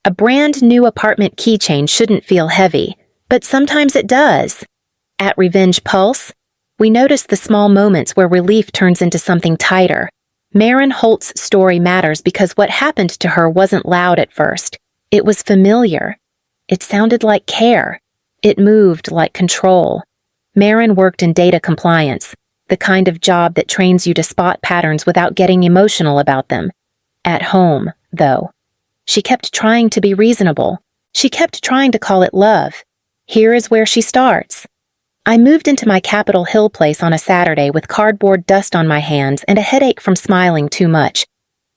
A brand new apartment keychain shouldn't feel heavy, but sometimes it does. At Revenge Pulse, we notice the small moments where relief turns into something tighter. Marin Holt's story matters because what happened to her wasn't loud at first. It was familiar. It sounded like care. It moved like control. Marin worked in data compliance, the kind of job that trains you to spot patterns without getting emotional about them. At home, though, she kept trying to be reasonable. She kept trying to call it love. Here is where she starts. I moved into my Capitol Hill place on a Saturday with cardboard dust on my hands and a headache from smiling too much.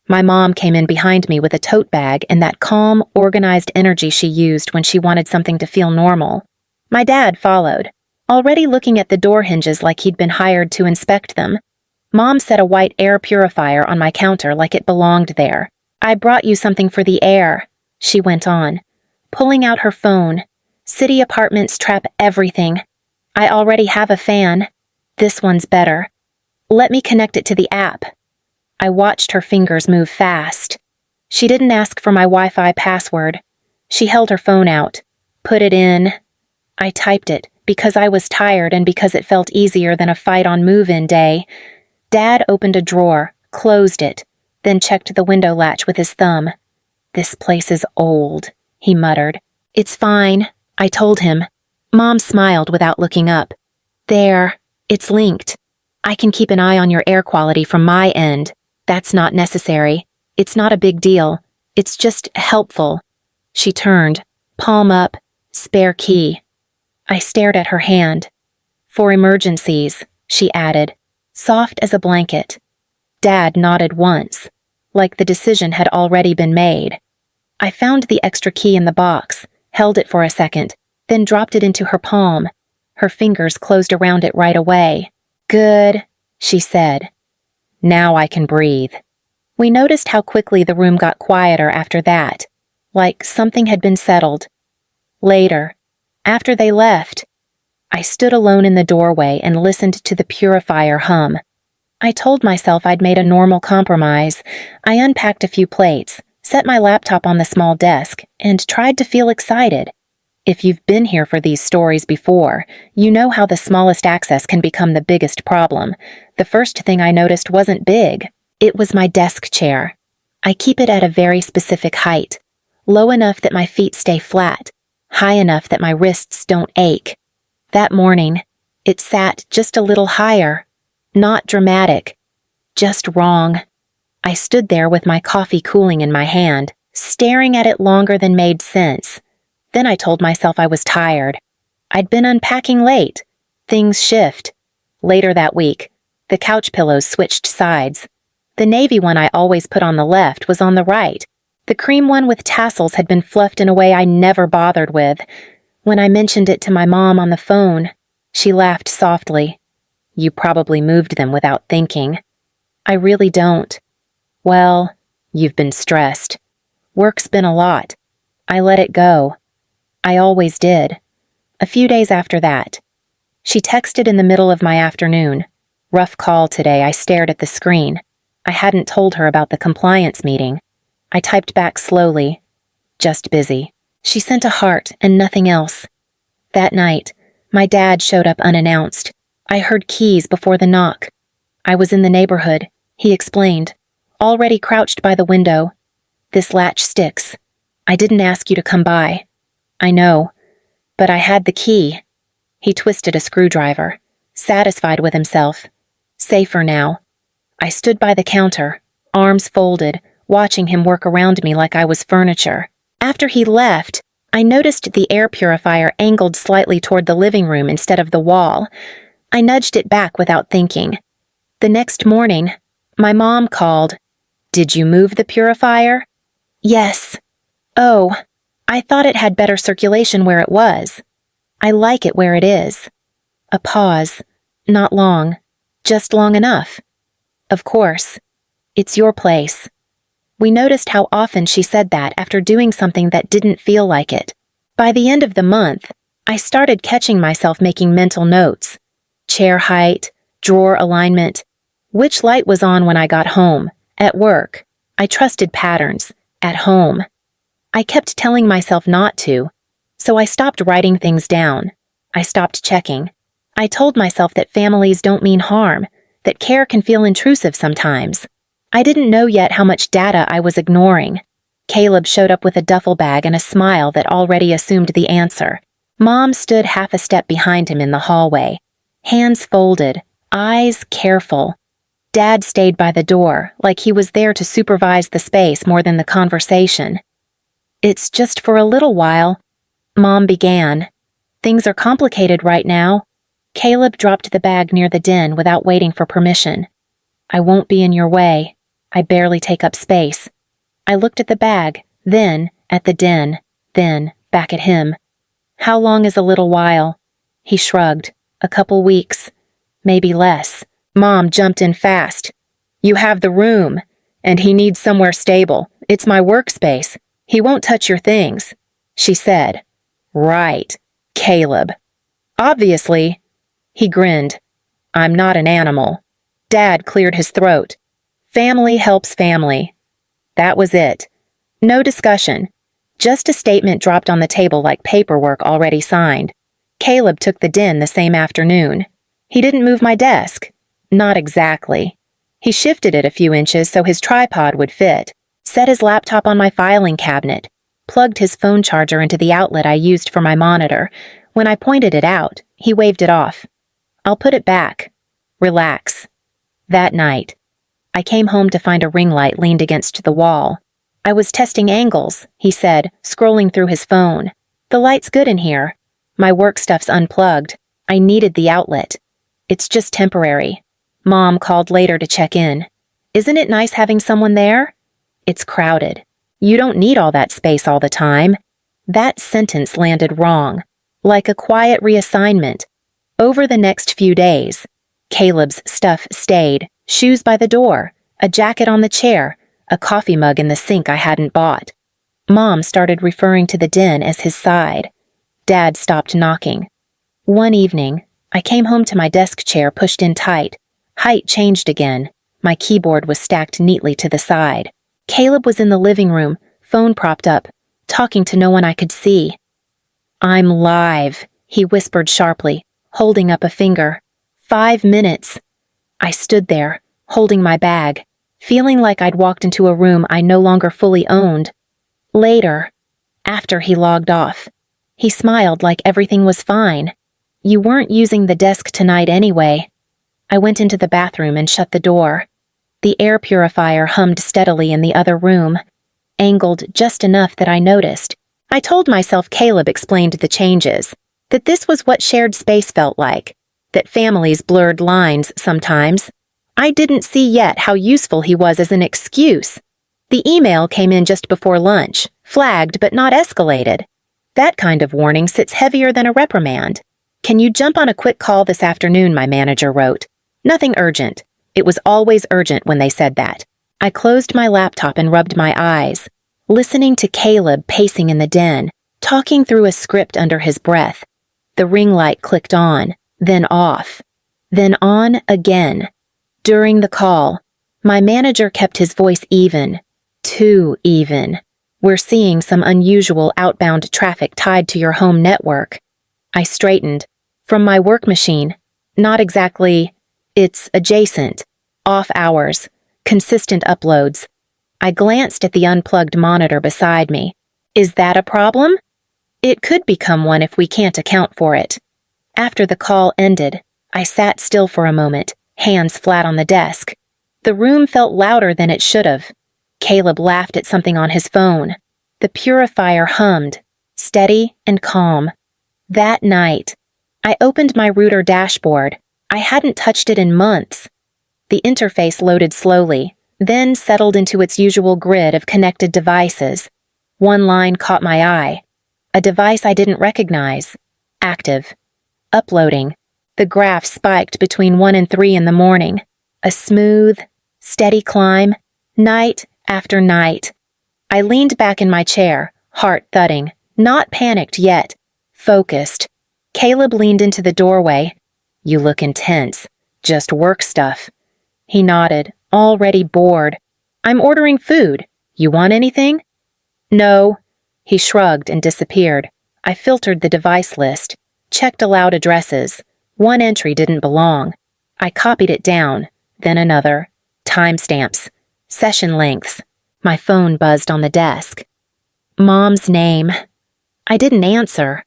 My mom came in behind me with a tote bag and that calm, organized energy she used when she wanted something to feel normal. My dad followed, already looking at the door hinges like he'd been hired to inspect them. Mom set a white air purifier on my counter like it belonged there. "I brought you something for the air," she went on, pulling out her phone. "City apartments trap everything. I already have a fan. This one's better. Let me connect it to the app." I watched her fingers move fast. She didn't ask for my Wi-Fi password. She held her phone out, put it in. I typed it because I was tired and because it felt easier than a fight on move-in day. Dad opened a drawer, closed it, then checked the window latch with his thumb. "This place is old," he muttered. "It's fine," I told him. Mom smiled without looking up. "There, it's linked. I can keep an eye on your air quality from my end. That's not necessary. It's not a big deal. It's just helpful." She turned, palm up, spare key. I stared at her hand. "For emergencies," she added, soft as a blanket. Dad nodded once, like the decision had already been made. I found the extra key in the box, held it for a second, then dropped it into her palm. Her fingers closed around it right away. "Good," she said. "Now I can breathe." We noticed how quickly the room got quieter after that, like something had been settled. Later, after they left, I stood alone in the doorway and listened to the purifier hum. I told myself I'd made a normal compromise. I unpacked a few plates, set my laptop on the small desk, and tried to feel excited. If you've been here for these stories before, you know how the smallest access can become the biggest problem. The first thing I noticed wasn't big. It was my desk chair. I keep it at a very specific height, low enough that my feet stay flat, high enough that my wrists don't ache. That morning, it sat just a little higher. Not dramatic, just wrong. I stood there with my coffee cooling in my hand, staring at it longer than made sense. Then I told myself I was tired. I'd been unpacking late. Things shift. Later that week, the couch pillows switched sides. The navy one I always put on the left was on the right. The cream one with tassels had been fluffed in a way I never bothered with. When I mentioned it to my mom on the phone, she laughed softly. "You probably moved them without thinking." "I really don't." "Well, you've been stressed. Work's been a lot. I let it go. I always did." A few days after that, she texted in the middle of my afternoon. "Rough call today." I stared at the screen. I hadn't told her about the compliance meeting. I typed back slowly. "Just busy." She sent a heart and nothing else. That night, my dad showed up unannounced. I heard keys before the knock. "I was in the neighborhood," he explained, already crouched by the window. "This latch sticks. I didn't ask you to come by." "I know, but I had the key." He twisted a screwdriver, satisfied with himself. Safer now. I stood by the counter, arms folded, watching him work around me like I was furniture. After he left, I noticed the air purifier angled slightly toward the living room instead of the wall. I nudged it back without thinking. The next morning, my mom called. "Did you move the purifier?" "Yes." "Oh, I thought it had better circulation where it was. I like it where it is." A pause. Not long. Just long enough. "Of course. It's your place." We noticed how often she said that after doing something that didn't feel like it. By the end of the month, I started catching myself making mental notes. Chair height, drawer alignment, which light was on when I got home, at work. I trusted patterns, at home. I kept telling myself not to, so I stopped writing things down. I stopped checking. I told myself that families don't mean harm, that care can feel intrusive sometimes. I didn't know yet how much data I was ignoring. Caleb showed up with a duffel bag and a smile that already assumed the answer. Mom stood half a step behind him in the hallway, hands folded, eyes careful. Dad stayed by the door, like he was there to supervise the space more than the conversation. "It's just for a little while," Mom began. "Things are complicated right now." Caleb dropped the bag near the den without waiting for permission. "I won't be in your way. I barely take up space." I looked at the bag, then at the den, then back at him. "How long is a little while?" He shrugged. "A couple weeks. Maybe less." Mom jumped in fast. "You have the room, and he needs somewhere stable. It's my workspace. He won't touch your things," she said. "Right, Caleb. Obviously." He grinned. "I'm not an animal." Dad cleared his throat. "Family helps family." That was it. No discussion. Just a statement dropped on the table like paperwork already signed. Caleb took the den the same afternoon. He didn't move my desk. Not exactly. He shifted it a few inches so his tripod would fit, set his laptop on my filing cabinet, plugged his phone charger into the outlet I used for my monitor. When I pointed it out, he waved it off. "I'll put it back. Relax." That night, I came home to find a ring light leaned against the wall. "I was testing angles," he said, scrolling through his phone. "The light's good in here. My work stuff's unplugged. I needed the outlet. It's just temporary." Mom called later to check in. "Isn't it nice having someone there?" "It's crowded. You don't need all that space all the time." That sentence landed wrong, like a quiet reassignment. Over the next few days, Caleb's stuff stayed, shoes by the door, a jacket on the chair, a coffee mug in the sink I hadn't bought. Mom started referring to the den as his side. Dad stopped knocking. One evening, I came home to my desk chair pushed in tight. Height changed again. My keyboard was stacked neatly to the side. Caleb was in the living room, phone propped up, talking to no one I could see. "I'm live," he whispered sharply, holding up a finger. 5 minutes. I stood there, holding my bag, feeling like I'd walked into a room I no longer fully owned. Later, after he logged off, he smiled like everything was fine. "You weren't using the desk tonight anyway." I went into the bathroom and shut the door. The air purifier hummed steadily in the other room, angled just enough that I noticed. I told myself Caleb explained the changes, that this was what shared space felt like, that families blurred lines sometimes. I didn't see yet how useful he was as an excuse. The email came in just before lunch, flagged but not escalated. That kind of warning sits heavier than a reprimand. "Can you jump on a quick call this afternoon?" my manager wrote. Nothing urgent. It was always urgent when they said that. I closed my laptop and rubbed my eyes, listening to Caleb pacing in the den, talking through a script under his breath. The ring light clicked on, then off, then on again. During the call, my manager kept his voice even, too even. "We're seeing some unusual outbound traffic tied to your home network." I straightened. "From my work machine. Not exactly. It's adjacent. Off hours. Consistent uploads." I glanced at the unplugged monitor beside me. "Is that a problem?" "It could become one if we can't account for it." After the call ended, I sat still for a moment, hands flat on the desk. The room felt louder than it should have. Caleb laughed at something on his phone. The purifier hummed, steady and calm. That night, I opened my router dashboard. I hadn't touched it in months. The interface loaded slowly, then settled into its usual grid of connected devices. One line caught my eye. A device I didn't recognize. Active. Uploading. The graph spiked between 1 and 3 in the morning. A smooth, steady climb, night after night. I leaned back in my chair, heart thudding, not panicked yet, focused. Caleb leaned into the doorway. "You look intense. Just work stuff." He nodded, already bored. "I'm ordering food. You want anything?" "No." He shrugged and disappeared. I filtered the device list, checked allowed addresses. One entry didn't belong. I copied it down, then another. Timestamps. Session lengths. My phone buzzed on the desk. Mom's name. I didn't answer.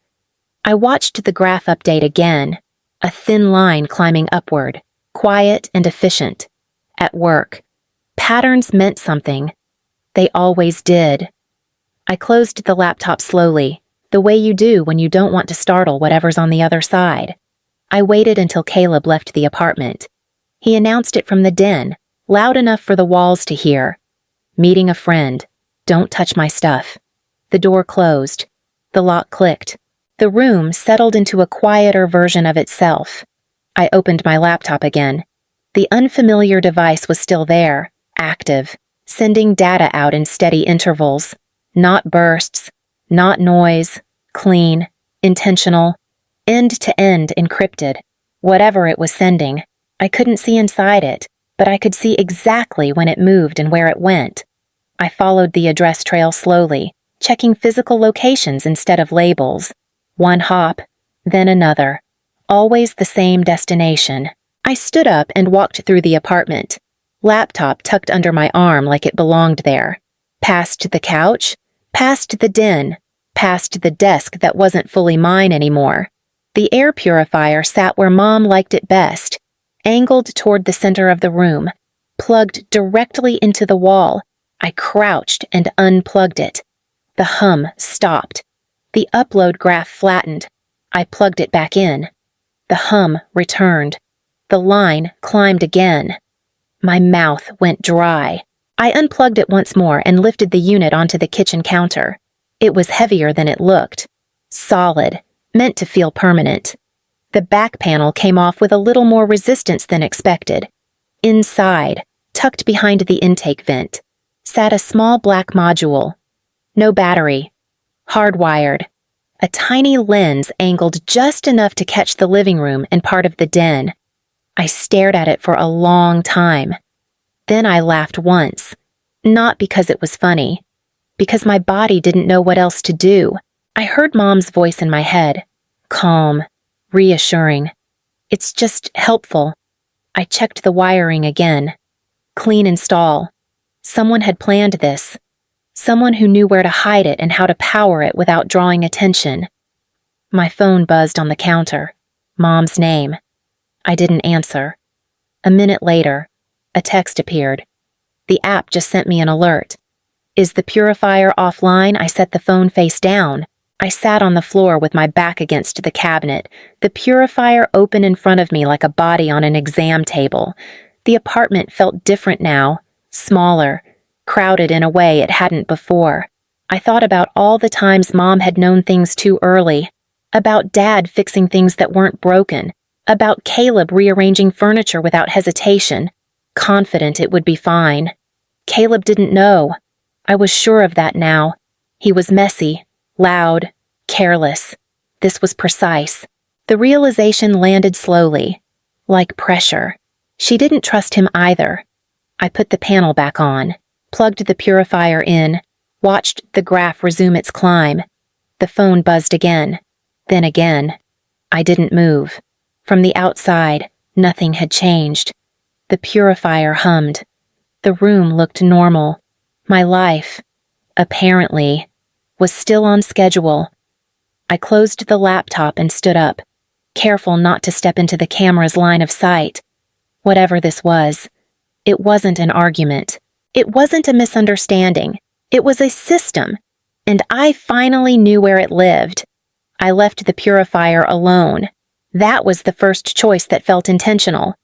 I watched the graph update again. A thin line climbing upward, quiet and efficient. At work. Patterns meant something. They always did. I closed the laptop slowly, the way you do when you don't want to startle whatever's on the other side. I waited until Caleb left the apartment. He announced it from the den, loud enough for the walls to hear. Meeting a friend. Don't touch my stuff. The door closed. The lock clicked. The room settled into a quieter version of itself. I opened my laptop again. The unfamiliar device was still there, active, sending data out in steady intervals. Not bursts, not noise, clean, intentional, end-to-end encrypted. Whatever it was sending, I couldn't see inside it, but I could see exactly when it moved and where it went. I followed the address trail slowly, checking physical locations instead of labels. One hop, then another. Always the same destination. I stood up and walked through the apartment, laptop tucked under my arm like it belonged there. Past the couch, past the den, past the desk that wasn't fully mine anymore. The air purifier sat where Mom liked it best, angled toward the center of the room, plugged directly into the wall. I crouched and unplugged it. The hum stopped. The upload graph flattened. I plugged it back in. The hum returned. The line climbed again. My mouth went dry. I unplugged it once more and lifted the unit onto the kitchen counter. It was heavier than it looked. Solid, meant to feel permanent. The back panel came off with a little more resistance than expected. Inside, tucked behind the intake vent, sat a small black module. No battery. Hardwired. A tiny lens angled just enough to catch the living room and part of the den. I stared at it for a long time. Then I laughed once. Not because it was funny. Because my body didn't know what else to do. I heard Mom's voice in my head. Calm. Reassuring. It's just helpful. I checked the wiring again. Clean install. Someone had planned this. Someone who knew where to hide it and how to power it without drawing attention. My phone buzzed on the counter. Mom's name. I didn't answer. A minute later, a text appeared. The app just sent me an alert. Is the purifier offline? I set the phone face down. I sat on the floor with my back against the cabinet, the purifier open in front of me like a body on an exam table. The apartment felt different now, smaller, crowded in a way it hadn't before. I thought about all the times Mom had known things too early, about Dad fixing things that weren't broken, about Caleb rearranging furniture without hesitation, confident it would be fine. Caleb didn't know. I was sure of that now. He was messy, loud, careless. This was precise. The realization landed slowly, like pressure. She didn't trust him either. I put the panel back on, plugged the purifier in, watched the graph resume its climb. The phone buzzed again, then again. I didn't move. From the outside, nothing had changed. The purifier hummed. The room looked normal. My life, apparently, was still on schedule. I closed the laptop and stood up, careful not to step into the camera's line of sight. Whatever this was, it wasn't an argument. It wasn't a misunderstanding. It was a system, and I finally knew where it lived. I left the purifier alone. That was the first choice that felt intentional.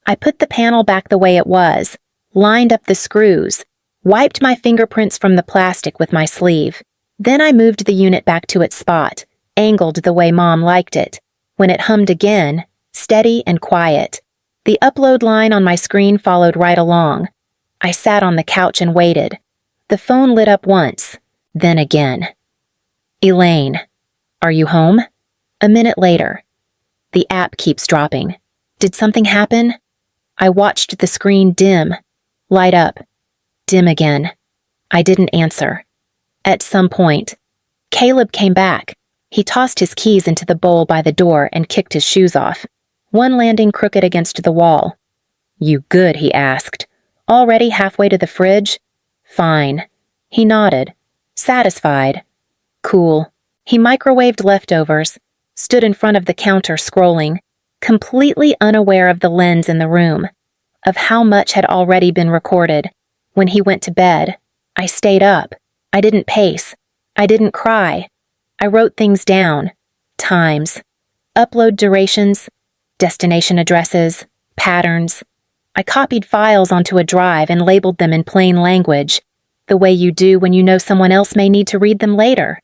I put the panel back the way it was, lined up the screws, wiped my fingerprints from the plastic with my sleeve. Then I moved the unit back to its spot, angled the way Mom liked it. When it hummed again, steady and quiet. The upload line on my screen followed right along. I sat on the couch and waited. The phone lit up once, then again. Elaine, are you home? A minute later. The app keeps dropping. Did something happen? I watched the screen dim, light up, dim again. I didn't answer. At some point, Caleb came back. He tossed his keys into the bowl by the door and kicked his shoes off, one landing crooked against the wall. "You good?" he asked. "Already halfway to the fridge?" "Fine." He nodded, satisfied. "Cool." He microwaved leftovers, stood in front of the counter scrolling, completely unaware of the lens in the room, of how much had already been recorded. When he went to bed, I stayed up. I didn't pace. I didn't cry. I wrote things down. Times. Upload durations. Destination addresses. Patterns. I copied files onto a drive and labeled them in plain language, the way you do when you know someone else may need to read them later.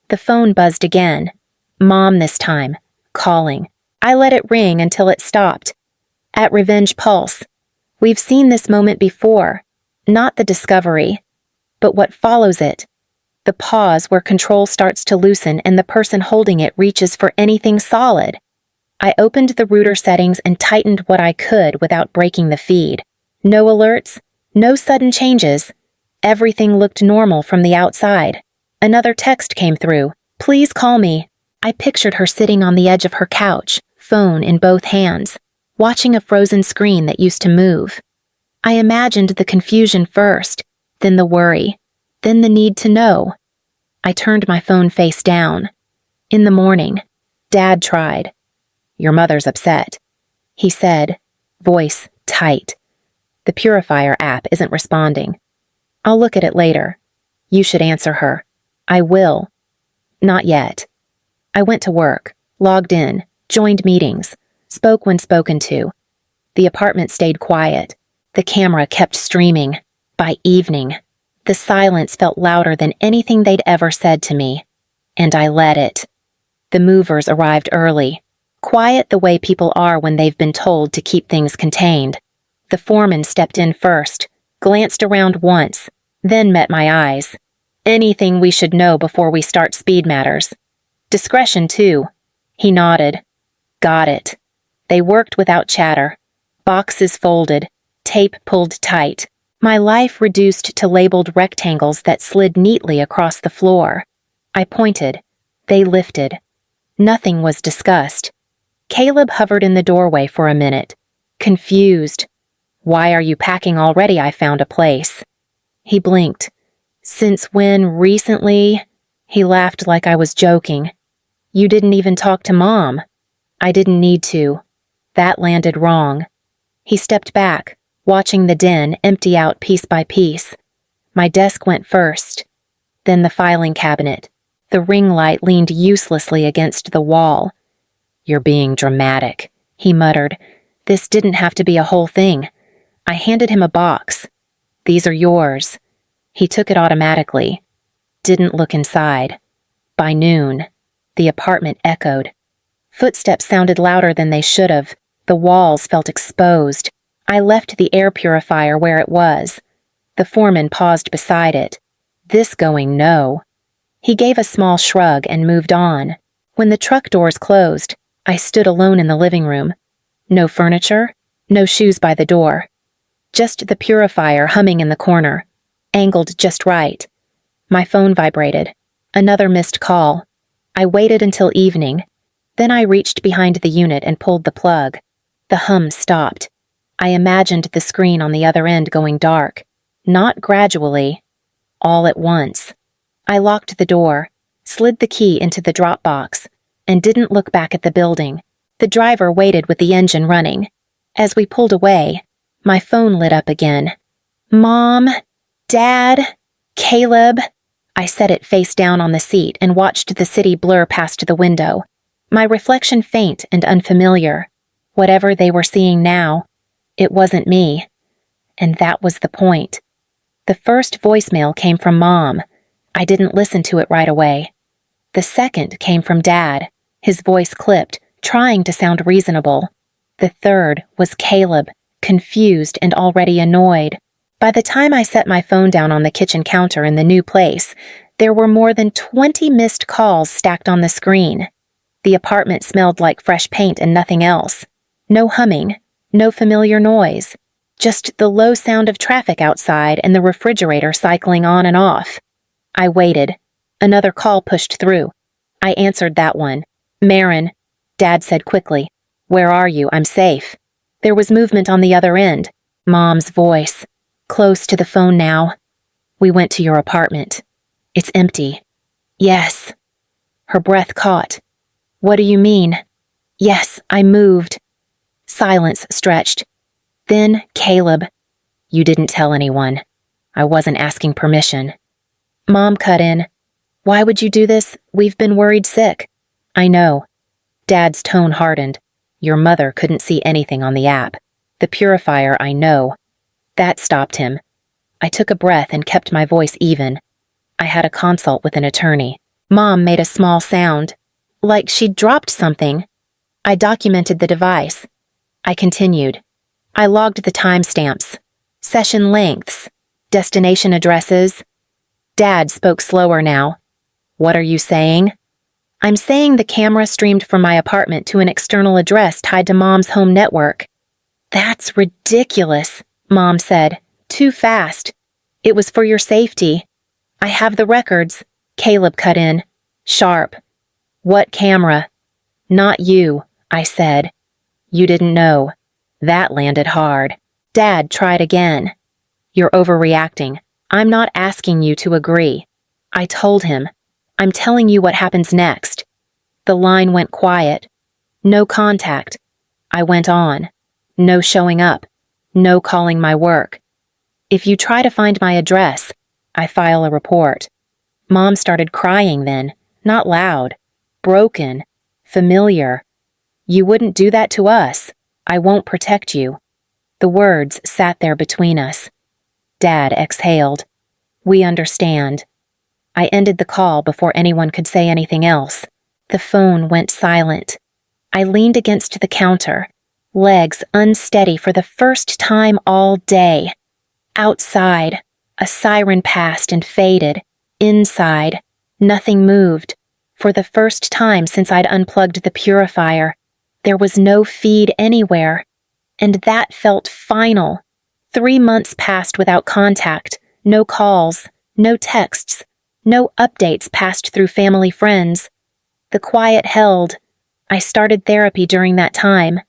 The phone buzzed again. Mom this time. Calling. I let it ring until it stopped. At Revenge Pulse. We've seen this moment before. Not the discovery, but what follows it. The pause where control starts to loosen and the person holding it reaches for anything solid. I opened the router settings and tightened what I could without breaking the feed. No alerts, no sudden changes. Everything looked normal from the outside. Another text came through. "Please call me." I pictured her sitting on the edge of her couch, phone in both hands, watching a frozen screen that used to move. I imagined the confusion first, then the worry, then the need to know. I turned my phone face down. In the morning, Dad tried. "Your mother's upset," he said, voice tight. "The purifier app isn't responding. I'll look at it later. You should answer her." "I will." "Not yet." I went to work, logged in, joined meetings, spoke when spoken to. The apartment stayed quiet. The camera kept streaming. By evening, the silence felt louder than anything they'd ever said to me, and I let it. The movers arrived early, quiet the way people are when they've been told to keep things contained. The foreman stepped in first, glanced around once, then met my eyes. "Anything we should know before we start speed matters?" "Discretion, too." He nodded. "Got it." They worked without chatter. Boxes folded, tape pulled tight. My life reduced to labeled rectangles that slid neatly across the floor. I pointed. They lifted. Nothing was discussed. Caleb hovered in the doorway for a minute, confused. "Why are you packing already? I found a place." He blinked. "Since when recently?" He laughed like I was joking. "You didn't even talk to Mom." "I didn't need to. That landed wrong." He stepped back, watching the den empty out piece by piece. My desk went first, then the filing cabinet. The ring light leaned uselessly against the wall. "You're being dramatic," he muttered. "This didn't have to be a whole thing." I handed him a box. "These are yours." He took it automatically. Didn't look inside. By noon, the apartment echoed. Footsteps sounded louder than they should have. The walls felt exposed. I left the air purifier where it was. The foreman paused beside it. "This going no." He gave a small shrug and moved on. When the truck doors closed, I stood alone in the living room. No furniture, no shoes by the door. Just the purifier humming in the corner, angled just right. My phone vibrated. Another missed call. I waited until evening. Then I reached behind the unit and pulled the plug. The hum stopped. I imagined the screen on the other end going dark. Not gradually. All at once. I locked the door, slid the key into the drop box, and didn't look back at the building. The driver waited with the engine running. As we pulled away, my phone lit up again. "Mom, Dad, Caleb." I set it face down on the seat and watched the city blur past the window. My reflection faint and unfamiliar. Whatever they were seeing now, it wasn't me. And that was the point. The first voicemail came from Mom. I didn't listen to it right away. The second came from Dad, his voice clipped, trying to sound reasonable. The third was Caleb, confused and already annoyed. By the time I set my phone down on the kitchen counter in the new place, there were more than 20 missed calls stacked on the screen. The apartment smelled like fresh paint and nothing else. No humming, no familiar noise, just the low sound of traffic outside and the refrigerator cycling on and off. I waited, Another call pushed through. I answered that one. Marin, Dad said quickly. Where are you? I'm safe. There was movement on the other end. Mom's voice. Close to the phone now. We went to your apartment. It's empty. Yes. Her breath caught. What do you mean? Yes, I moved. Silence stretched. Then Caleb. You didn't tell anyone. I wasn't asking permission. Mom cut in. Why would you do this? We've been worried sick. I know. Dad's tone hardened. Your mother couldn't see anything on the app. The purifier, I know. That stopped him. I took a breath and kept my voice even. I had a consult with an attorney. Mom made a small sound, like she'd dropped something. I documented the device. I continued. I logged the timestamps, session lengths, destination addresses. Dad spoke slower now. What are you saying? I'm saying the camera streamed from my apartment to an external address tied to Mom's home network. That's ridiculous, Mom said. Too fast. It was for your safety. I have the records. Caleb cut in. Sharp. What camera? Not you, I said. You didn't know. That landed hard. Dad tried again. You're overreacting. I'm not asking you to agree. I told him. I'm telling you what happens next. The line went quiet. No contact. I went on. No showing up. No calling my work. If you try to find my address, I file a report. Mom started crying then, not loud. Broken. Familiar. You wouldn't do that to us. I won't protect you. The words sat there between us. Dad exhaled. We understand. I ended the call before anyone could say anything else. The phone went silent. I leaned against the counter, legs unsteady for the first time all day. Outside, a siren passed and faded. Inside, nothing moved. For the first time since I'd unplugged the purifier, there was no feed anywhere. And that felt final. 3 months passed without contact, no calls, no texts. No updates passed through family friends. The quiet held. I started therapy during that time.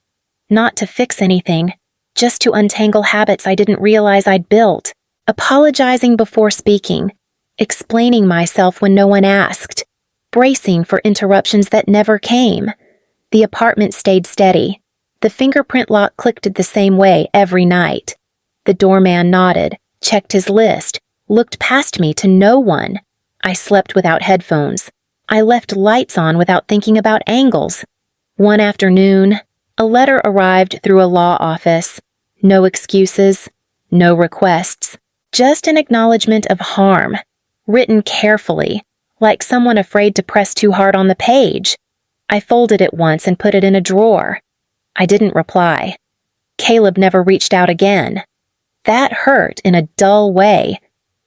Not to fix anything, just to untangle habits I didn't realize I'd built. Apologizing before speaking. Explaining myself when no one asked. Bracing for interruptions that never came. The apartment stayed steady. The fingerprint lock clicked the same way every night. The doorman nodded, checked his list, looked past me to no one. I slept without headphones. I left lights on without thinking about angles. One afternoon, a letter arrived through a law office. No excuses, no requests, just an acknowledgement of harm, written carefully, like someone afraid to press too hard on the page. I folded it once and put it in a drawer. I didn't reply. Caleb never reached out again. That hurt in a dull way,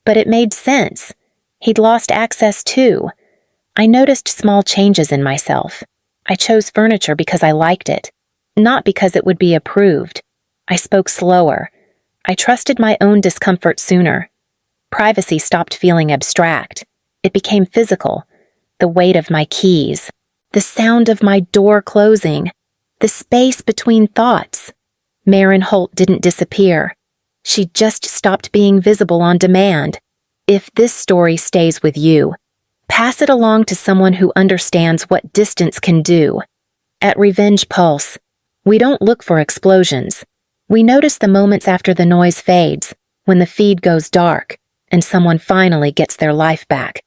but it made sense. He'd lost access too. I noticed small changes in myself. I chose furniture because I liked it, not because it would be approved. I spoke slower. I trusted my own discomfort sooner. Privacy stopped feeling abstract. It became physical. The weight of my keys, the sound of my door closing, the space between thoughts. Marin Holt didn't disappear. She just stopped being visible on demand. If this story stays with you, pass it along to someone who understands what distance can do. At Revenge Pulse, we don't look for explosions. We notice the moments after the noise fades, when the feed goes dark, and someone finally gets their life back.